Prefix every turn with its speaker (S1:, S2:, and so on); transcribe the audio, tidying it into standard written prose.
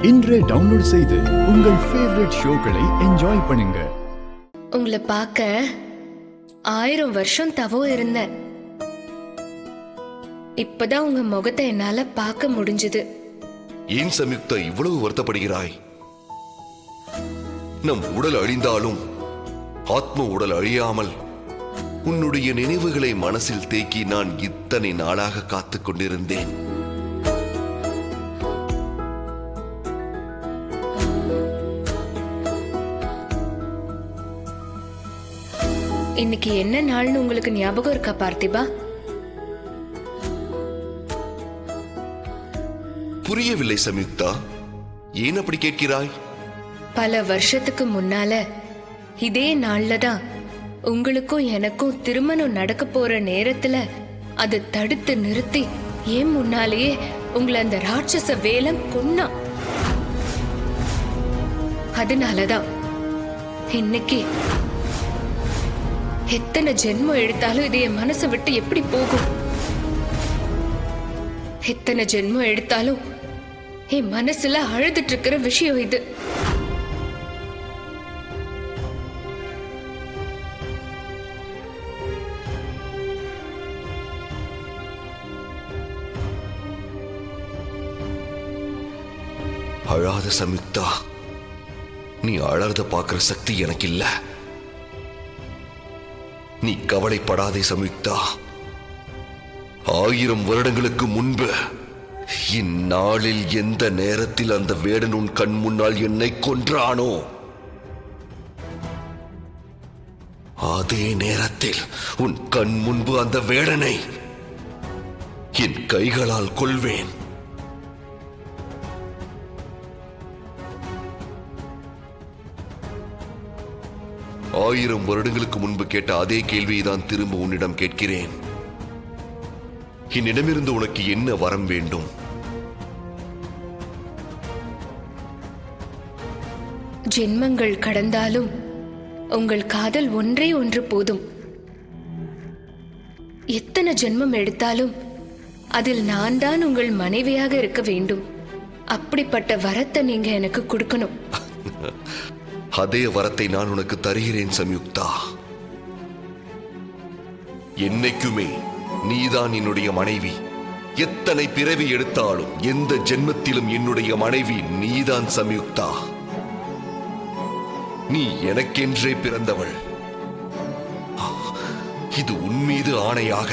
S1: இன்றே டவுன்லோட் செய்து உங்கள் ஃபேவரட் ஷோக்களை என்ஜாய் பண்ணுங்க.
S2: உங்களை பார்க்க 1000 வருஷம் தவம் இருந்தேன். இப்பதான் உங்க முகத்தை என்னால பார்க்க முடிஞ்சது.
S3: ஏன் சம்யுக்தா இவ்வளவு வருத்தப்படுகிறாய்? நம் உடல் அழிந்தாலும் ஆத்ம உடல் அழியாமல் உன்னுடைய நினைவுகளை மனசில் தேக்கி நான் இத்தனை நாளாக காத்துக் கொண்டிருந்தேன்.
S2: இன்னைக்கு என்ன நாள்னு உங்களுக்கு ஞாபகம் இருக்கா பார்த்திபா?
S3: புரியவில்லை சம்யுக்தா, ஏன் அப்படி கேட்கிறாய்?
S2: பல வருஷத்துக்கு முன்னால இதே நாள்ல தான் உங்களுக்கும் எனக்கும் திருமணம் நடக்க போற நேரத்துல அதை தடுத்து நிறுத்தி ஏன் முன்னாலேயே உங்களை அந்த ராட்சச வேலம் கொன்னான். அதனாலதான் இன்னைக்கு எத்தனை ஜென்மம் எடுத்தாலும் இது என் மனசை விட்டு எப்படி போகும்? எத்தனை ஜென்மம் எடுத்தாலும் என் மனசுல அழுதுட்டு இருக்கிற விஷயம் இது.
S3: அழாத சம்யுக்தா, நீ அழறத பார்க்கிற சக்தி எனக்கு இல்ல. நீ கவலைப்படாதே சம்யுக்தா. 1000 வருடங்களுக்கு முன்பு இந்நாளில் எந்த நேரத்தில் அந்த வேடன் உன் கண் முன்னால் என்னை கொன்றானோ அதே நேரத்தில் உன் கண் முன்பு அந்த வேடனை என் கைகளால் கொல்வேன். ஆயிரம் வருடங்களுக்கு முன்பு கேட்ட அதே கேள்வியை தான் திரும்ப உன்னிடம் கேட்கிறேன். என்னிடமிருந்து உனக்கு என்ன வரம் வேண்டும்?
S2: ஜென்மங்கள் கடந்தாலும் உங்கள் காதல் ஒன்றே ஒன்று போதும். எத்தனை ஜென்மம் எடுத்தாலும் அதில் நான் தான் உங்கள் மனைவியாக இருக்க வேண்டும். அப்படிப்பட்ட வரத்தை நீங்க எனக்கு கொடுக்கணும்.
S3: அதே வரத்தை நான் உனக்கு தருகிறேன் சம்யுக்தா. என்னைக்குமே நீதான் என்னுடைய மனைவி. எத்தனை பிறவி எடுத்தாலும் எந்த ஜென்மத்திலும் என்னுடைய மனைவி நீதான் சம்யுக்தா. நீ எனக்கென்றே பிறந்தவள். இது உன் மீது ஆணையாக.